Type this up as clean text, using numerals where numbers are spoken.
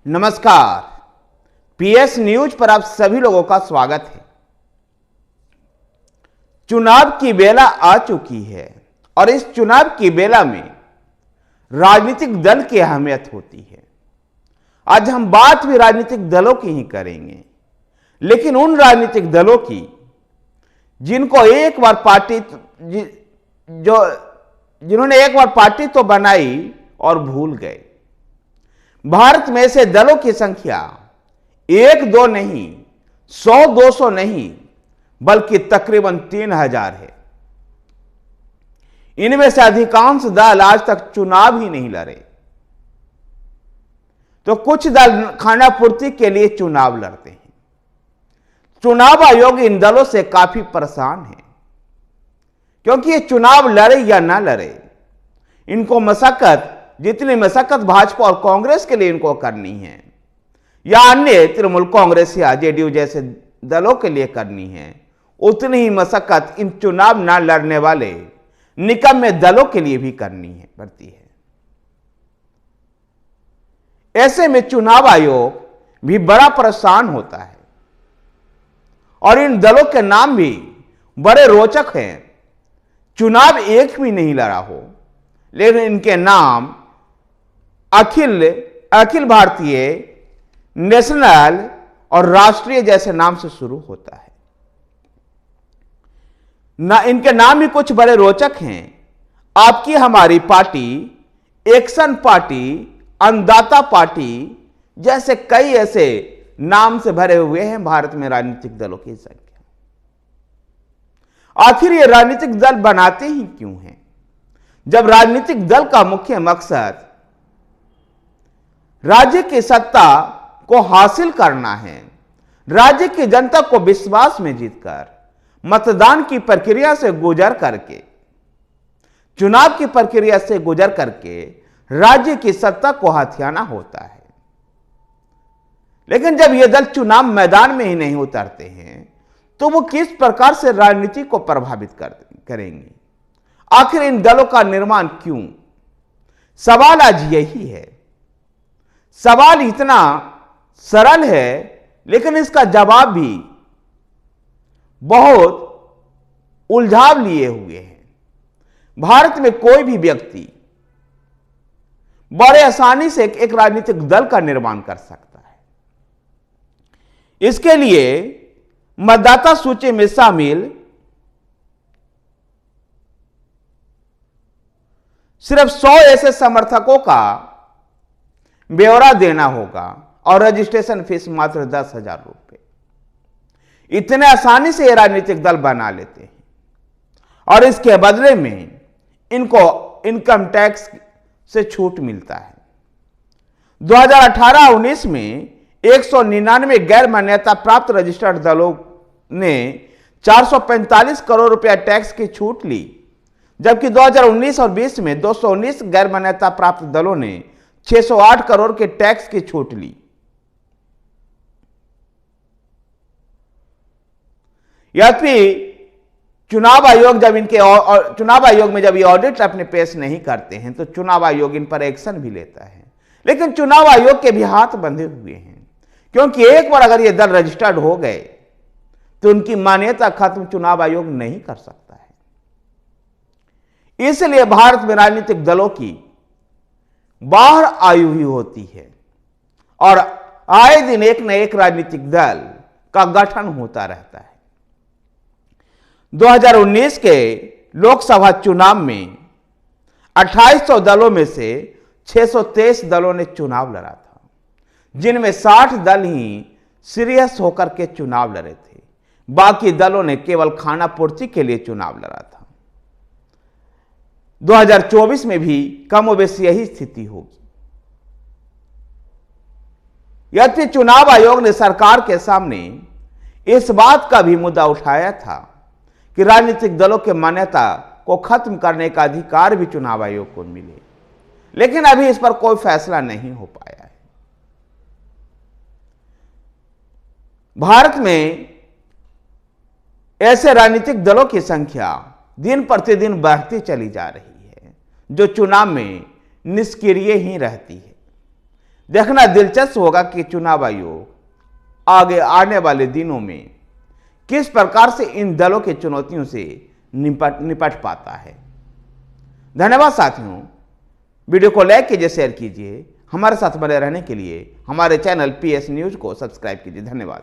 नमस्कार। PS news पर आप सभी लोगों का स्वागत है। चुनाव की बेला आ चुकी है और इस चुनाव की बेला में राजनीतिक दल की अहमियत होती है। आज हम बात भी राजनीतिक दलों की ही करेंगे, लेकिन उन राजनीतिक दलों की जिनको एक बार पार्टी जिन्होंने एक बार पार्टी तो बनाई और भूल गए। भारत में ऐसे दलों की संख्या 1-2 नहीं, 100-200 नहीं, बल्कि तकरीबन 3000 है। इनमें से अधिकांश दल आज तक चुनाव ही नहीं लड़े, तो कुछ दल खानापूर्ति के लिए चुनाव लड़ते हैं। चुनाव आयोग इन दलों से काफी परेशान है, क्योंकि ये चुनाव लड़े या ना लड़े, इनको मशक्कत, जितनी मशक्कत भाजपा और कांग्रेस के लिए इनको करनी है या अन्य तृणमूल कांग्रेस या जेडीयू जैसे दलों के लिए करनी है, उतनी ही मशक्कत इन चुनाव ना लड़ने वाले निकम्मे दलों के लिए भी करनी है पड़ती है। ऐसे में चुनाव आयोग भी बड़ा परेशान होता है और इन दलों के नाम भी बड़े रोचक हैं। चुनाव एक भी नहीं लड़ा हो, लेकिन इनके नाम अखिल भारतीय, नेशनल और राष्ट्रीय जैसे नाम से शुरू होता है ना। इनके नाम ही कुछ बड़े रोचक हैं। आपकी हमारी पार्टी, एक्शन पार्टी, अन्नदाता पार्टी जैसे कई ऐसे नाम से भरे हुए हैं भारत में राजनीतिक दलों की संख्या। आखिर ये राजनीतिक दल बनाते ही क्यों हैं, जब राजनीतिक दल का मुख्य मकसद राज्य की सत्ता को हासिल करना है, राज्य की जनता को विश्वास में जीतकर मतदान की प्रक्रिया से गुजर करके, चुनाव की प्रक्रिया से गुजर करके राज्य की सत्ता को हथियाना होता है। लेकिन जब ये दल चुनाव मैदान में ही नहीं उतरते हैं, तो वो किस प्रकार से राजनीति को प्रभावित करेंगे? आखिर इन दलों का निर्माण क्यों? सवाल आज यही है। सवाल इतना सरल है, लेकिन इसका जवाब भी बहुत उलझाव लिए हुए हैं। भारत में कोई भी व्यक्ति बड़े आसानी से एक राजनीतिक दल का निर्माण कर सकता है। इसके लिए मतदाता सूची में शामिल सिर्फ 100 ऐसे समर्थकों का ब्यौरा देना होगा और रजिस्ट्रेशन फीस मात्र 10,000 रुपए। इतने आसानी से ये राजनीतिक दल बना लेते हैं और इसके बदले में इनको इनकम टैक्स से छूट मिलता है। 2018-19 में 199 गैर मान्यता प्राप्त रजिस्टर्ड दलों ने 445 करोड़ रुपया टैक्स की छूट ली, जबकि 2019 और 20 में 219 गैर मान्यता प्राप्त दलों ने 608 करोड़ के टैक्स की छूट ली। यद्यपि चुनाव आयोग में जब ये ऑडिट अपने पेश नहीं करते हैं, तो चुनाव आयोग इन पर एक्शन भी लेता है। लेकिन चुनाव आयोग के भी हाथ बंधे हुए हैं, क्योंकि एक बार अगर ये दल रजिस्टर्ड हो गए तो उनकी मान्यता खत्म चुनाव आयोग नहीं कर सकता है। इसलिए भारत में राजनीतिक दलों की बाढ़ आई हुई होती है और आए दिन एक न एक राजनीतिक दल का गठन होता रहता है। 2019 के लोकसभा चुनाव में 2800 दलों में से 623 दलों ने चुनाव लड़ा था, जिनमें 60 दल ही सीरियस होकर के चुनाव लड़े थे। बाकी दलों ने केवल खानापूर्ति के लिए चुनाव लड़ा था। 2024 में भी कमोबेश यही स्थिति होगी। यद्यपि चुनाव आयोग ने सरकार के सामने इस बात का भी मुद्दा उठाया था कि राजनीतिक दलों के मान्यता को खत्म करने का अधिकार भी चुनाव आयोग को मिले, लेकिन अभी इस पर कोई फैसला नहीं हो पाया है। भारत में ऐसे राजनीतिक दलों की संख्या दिन प्रतिदिन बढ़ती चली जा रही है, जो चुनाव में निष्क्रिय ही रहती है। देखना दिलचस्प होगा कि चुनाव आयोग आगे आने वाले दिनों में किस प्रकार से इन दलों की चुनौतियों से निपट पाता है। धन्यवाद साथियों, वीडियो को लाइक कीजिए, शेयर कीजिए। हमारे साथ बने रहने के लिए हमारे चैनल PS न्यूज को सब्सक्राइब कीजिए। धन्यवाद।